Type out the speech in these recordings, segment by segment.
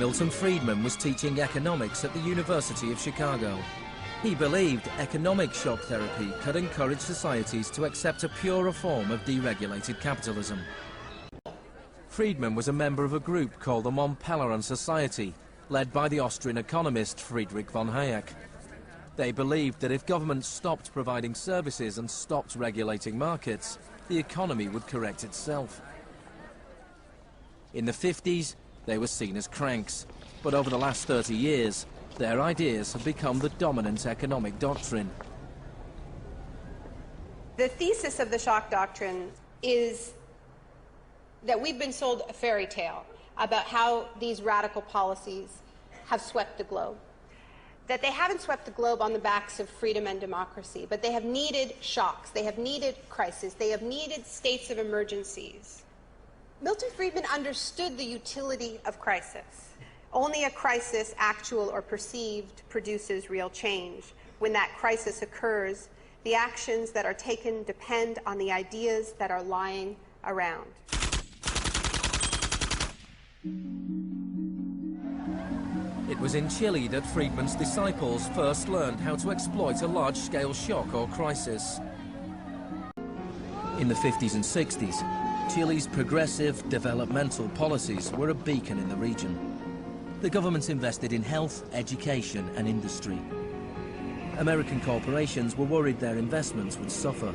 Milton Friedman was teaching economics at the University of Chicago. He believed economic shock therapy could encourage societies to accept a purer form of deregulated capitalism. Friedman was a member of a group called the Mont Pelerin Society, led by the Austrian economist Friedrich von Hayek. They believed that if governments stopped providing services and stopped regulating markets, the economy would correct itself. In the 50s, they were seen as cranks, but over the last 30 years, their ideas have become the dominant economic doctrine. The thesis of the shock doctrine is that we've been sold a fairy tale about how these radical policies have swept the globe. That they haven't swept the globe on the backs of freedom and democracy, but they have needed shocks, they have needed crises, they have needed states of emergencies. Milton Friedman understood the utility of crisis. Only a crisis, actual or perceived, produces real change. When that crisis occurs, the actions that are taken depend on the ideas that are lying around. It was in Chile that Friedman's disciples first learned how to exploit a large-scale shock or crisis. In the 50s and 60s, Chile's progressive developmental policies were a beacon in the region. The government invested in health, education and industry. American corporations were worried their investments would suffer.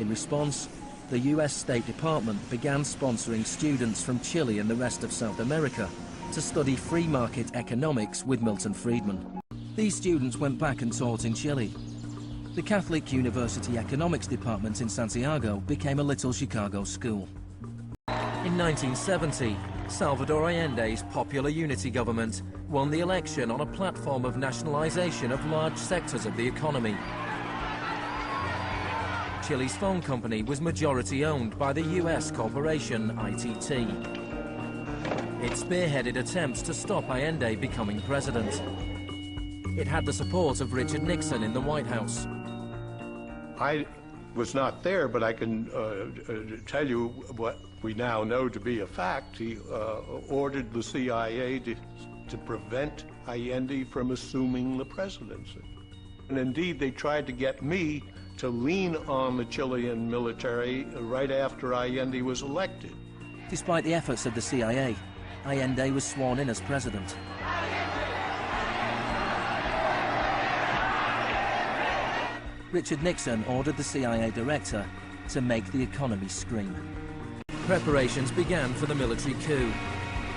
In response, the US State Department began sponsoring students from Chile and the rest of South America to study free market economics with Milton Friedman. These students went back and taught in Chile. The Catholic University Economics Department in Santiago became a little Chicago school. In 1970, Salvador Allende's Popular Unity government won the election on a platform of nationalization of large sectors of the economy. Chile's phone company was majority owned by the US corporation ITT. It spearheaded attempts to stop Allende becoming president. It had the support of Richard Nixon in the White House. I was not there, but I can tell you what we now know to be a fact. He ordered the CIA to prevent Allende from assuming the presidency. And indeed, they tried to get me to lean on the Chilean military right after Allende was elected. Despite the efforts of the CIA, Allende was sworn in as president. Richard Nixon ordered the CIA director to make the economy scream. Preparations began for the military coup.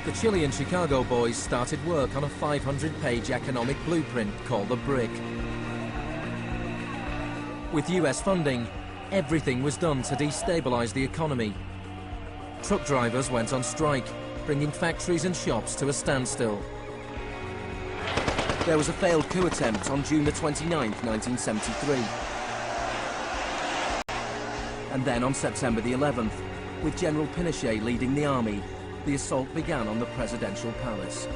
The Chilean Chicago boys started work on a 500-page economic blueprint called the BRIC. With US funding, everything was done to destabilize the economy. Truck drivers went on strike, bringing factories and shops to a standstill. There was a failed coup attempt on June the 29th, 1973. And then on September the 11th, with General Pinochet leading the army, the assault began on the presidential palace.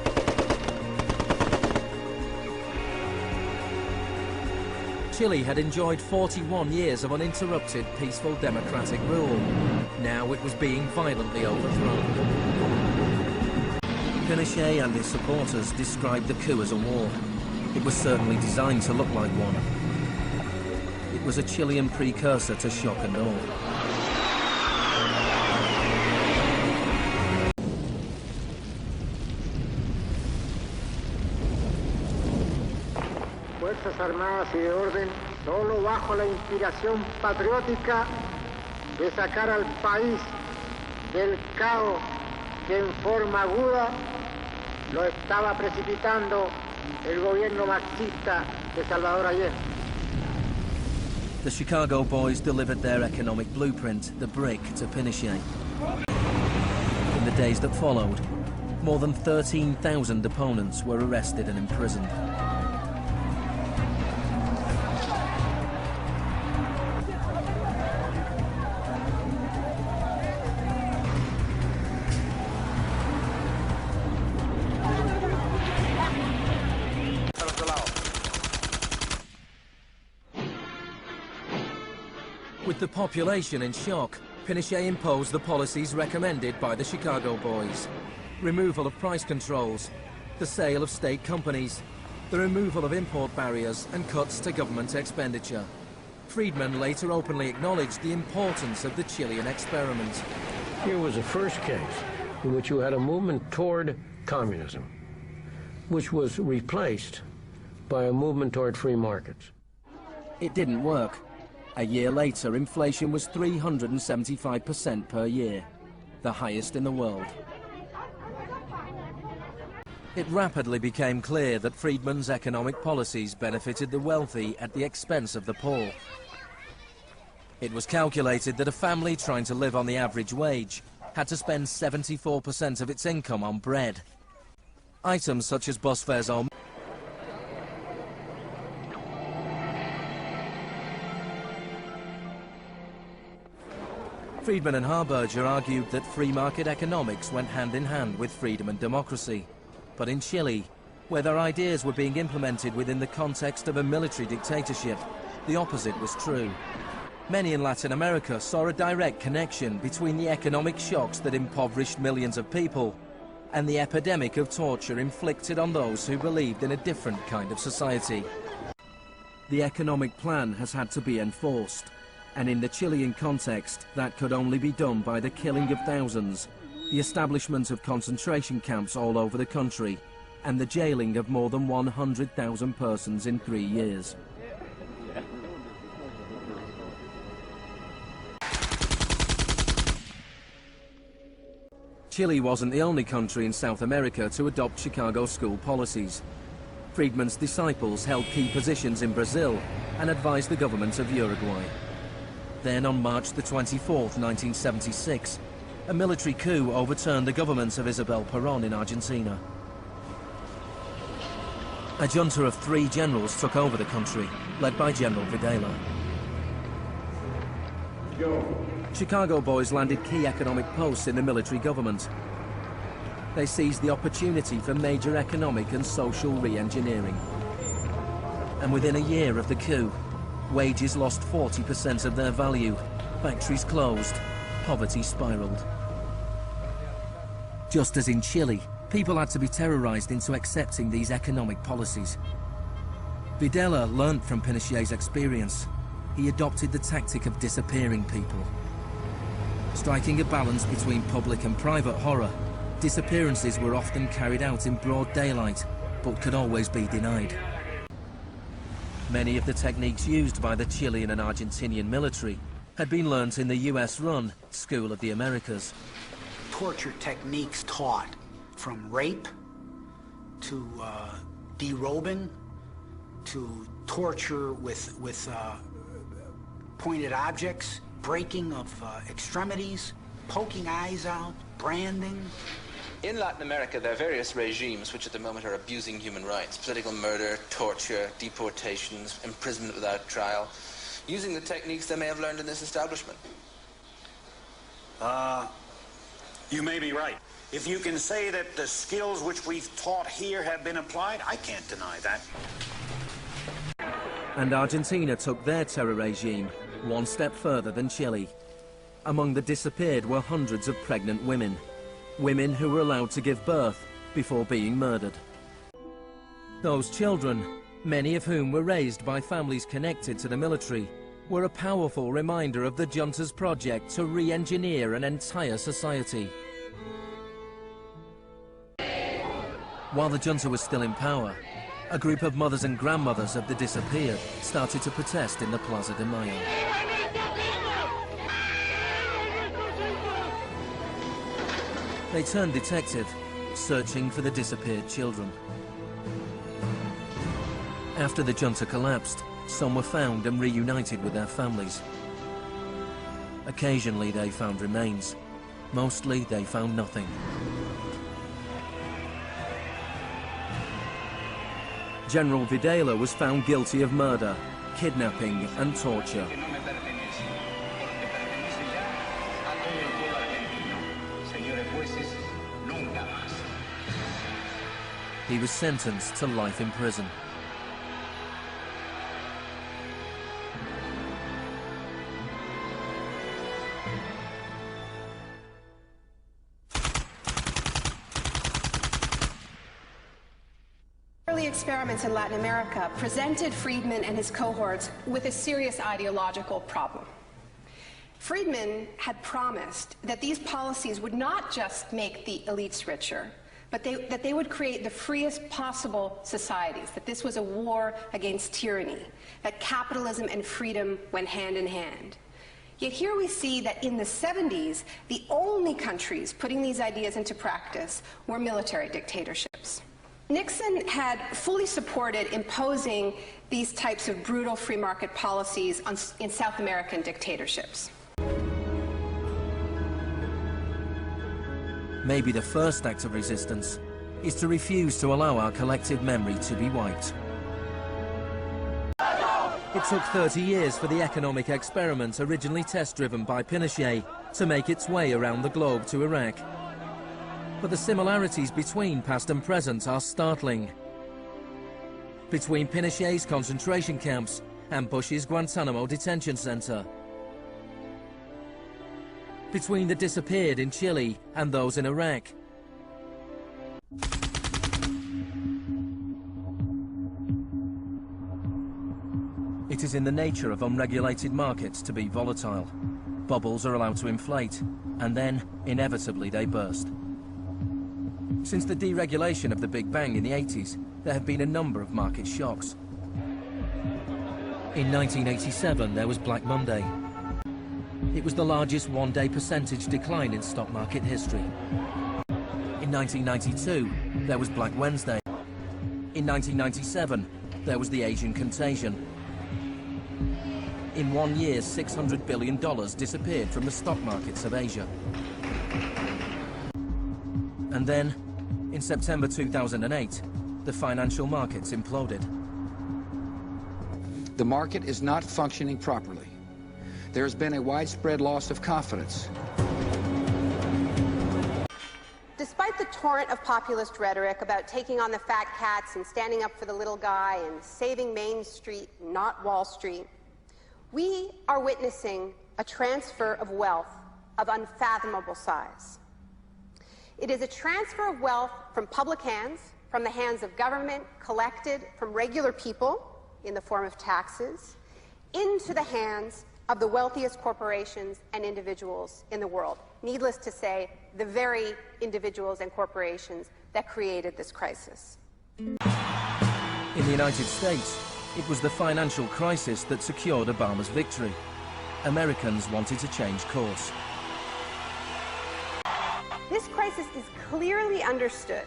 Chile had enjoyed 41 years of uninterrupted, peaceful democratic rule. Now it was being violently overthrown. Pinochet and his supporters described the coup as a war. It was certainly designed to look like one. It was a Chilean precursor to shock and awe. Fuerzas Armadas y de Orden, solo bajo la inspiración patriótica de sacar al país del caos que en forma aguda lo estaba precipitando el gobierno marxista de Salvador Allende. The Chicago boys delivered their economic blueprint, the BRIC, to Pinochet. In the days that followed, more than 13,000 opponents were arrested and imprisoned. With the population in shock, Pinochet imposed the policies recommended by the Chicago boys. removal of price controls, the sale of state companies, the removal of import barriers and cuts to government expenditure. Friedman later openly acknowledged the importance of the Chilean experiment. Here was the first case in which you had a movement toward communism, which was replaced by a movement toward free markets. It didn't work. A year later, inflation was 375% per year, the highest in the world. It rapidly became clear that Friedman's economic policies benefited the wealthy at the expense of the poor. It was calculated that a family trying to live on the average wage had to spend 74% of its income on bread. Items such as bus fares or Friedman and Harberger argued that free market economics went hand in hand with freedom and democracy. But in Chile, where their ideas were being implemented within the context of a military dictatorship, the opposite was true. Many in Latin America saw a direct connection between the economic shocks that impoverished millions of people and the epidemic of torture inflicted on those who believed in a different kind of society. The economic plan has had to be enforced, and in the Chilean context, that could only be done by the killing of thousands, the establishment of concentration camps all over the country, and the jailing of more than 100,000 persons in 3 years. Chile wasn't the only country in South America to adopt Chicago school policies. Friedman's disciples held key positions in Brazil and advised the government of Uruguay. Then on March the 24th, 1976, a military coup overturned the government of Isabel Perón in Argentina. A junta of 3 generals took over the country, led by General Videla. Chicago boys landed key economic posts in the military government. They seized the opportunity for major economic and social re-engineering. And within a year of the coup, wages lost 40% of their value, factories closed, poverty spiraled. Just as in Chile, people had to be terrorized into accepting these economic policies. Videla learned from Pinochet's experience. He adopted the tactic of disappearing people. Striking a balance between public and private horror, disappearances were often carried out in broad daylight, but could always be denied. Many of the techniques used by the Chilean and Argentinian military had been learnt in the US-run School of the Americas. Torture techniques taught, from rape to derobing to torture with pointed objects, breaking of extremities, poking eyes out, branding. In Latin America, there are various regimes which at the moment are abusing human rights. Political murder, torture, deportations, imprisonment without trial, using the techniques they may have learned in this establishment. You may be right. If you can say that the skills which we've taught here have been applied, I can't deny that. And Argentina took their terror regime one step further than Chile. Among the disappeared were hundreds of pregnant women. Women who were allowed to give birth before being murdered. Those children, many of whom were raised by families connected to the military, were a powerful reminder of the junta's project to re-engineer an entire society. While the junta was still in power, a group of mothers and grandmothers of the disappeared started to protest in the Plaza de Mayo. They turned detective, searching for the disappeared children. After the junta collapsed, some were found and reunited with their families. Occasionally they found remains. Mostly they found nothing. General Videla was found guilty of murder, kidnapping and torture. He was sentenced to life in prison. experiments in Latin America presented Friedman and his cohorts with a serious ideological problem. Friedman had promised that these policies would not just make the elites richer, but that they would create the freest possible societies, that this was a war against tyranny, that capitalism and freedom went hand in hand. Yet here we see that in the 70s, the only countries putting these ideas into practice were military dictatorships. Nixon had fully supported imposing these types of brutal free market policies in South American dictatorships. Maybe the first act of resistance is to refuse to allow our collective memory to be wiped. It took 30 years for the economic experiment originally test-driven by Pinochet to make its way around the globe to Iraq. But the similarities between past and present are startling. Between Pinochet's concentration camps and Bush's Guantanamo detention center. Between the disappeared in Chile and those in Iraq. It is in the nature of unregulated markets to be volatile. Bubbles are allowed to inflate, and then, inevitably, they burst. Since the deregulation of the Big Bang in the 80s, there have been a number of market shocks. In 1987, there was Black Monday. It was the largest one-day percentage decline in stock market history. In 1992, there was Black Wednesday. In 1997, there was the Asian contagion. In 1 year, $600 billion disappeared from the stock markets of Asia. And then, in September 2008, the financial markets imploded. The market is not functioning properly. There has been a widespread loss of confidence. Despite the torrent of populist rhetoric about taking on the fat cats and standing up for the little guy and saving Main Street, not Wall Street, we are witnessing a transfer of wealth of unfathomable size. It is a transfer of wealth from public hands, from the hands of government, collected from regular people in the form of taxes, into the hands of the wealthiest corporations and individuals in the world. Needless to say, the very individuals and corporations that created this crisis. In the United States, it was the financial crisis that secured Obama's victory. Americans wanted to change course. This crisis is clearly understood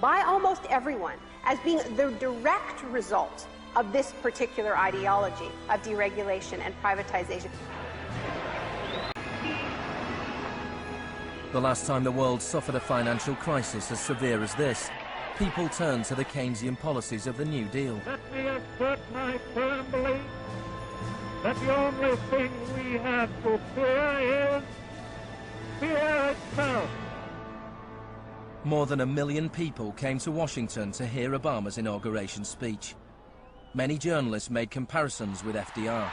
by almost everyone as being the direct result of this particular ideology of deregulation and privatization. The last time the world suffered a financial crisis as severe as this, people turned to the Keynesian policies of the New Deal. Let me assert my firm belief that the only thing we have to fear is fear itself. More than 1 million people came to Washington to hear Obama's inauguration speech. Many journalists made comparisons with FDR.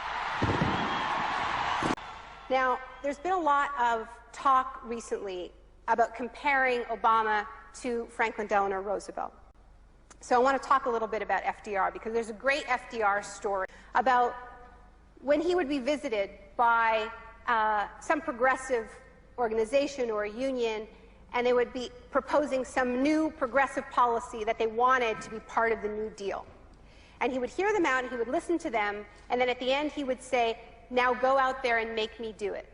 Now, there's been a lot of talk recently about comparing Obama to Franklin Delano Roosevelt. So I want to talk a little bit about FDR, because there's a great FDR story about when he would be visited by some progressive organization or a union, and they would be proposing some new progressive policy that they wanted to be part of the New Deal. And he would hear them out, and he would listen to them, and then at the end he would say, "Now go out there and make me do it."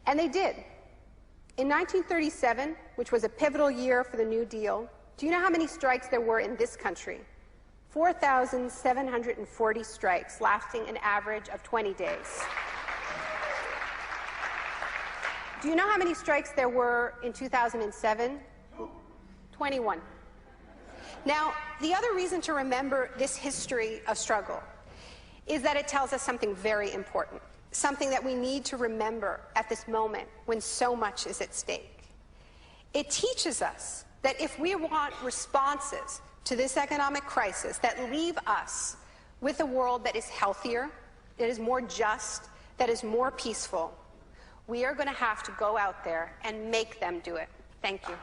And they did. In 1937, which was a pivotal year for the New Deal, do you know how many strikes there were in this country? 4,740 strikes, lasting an average of 20 days. Do you know how many strikes there were in 2007? 21. Now, the other reason to remember this history of struggle is that it tells us something very important, something that we need to remember at this moment when so much is at stake. It teaches us that if we want responses to this economic crisis that leave us with a world that is healthier, that is more just, that is more peaceful, we are going to have to go out there and make them do it. Thank you.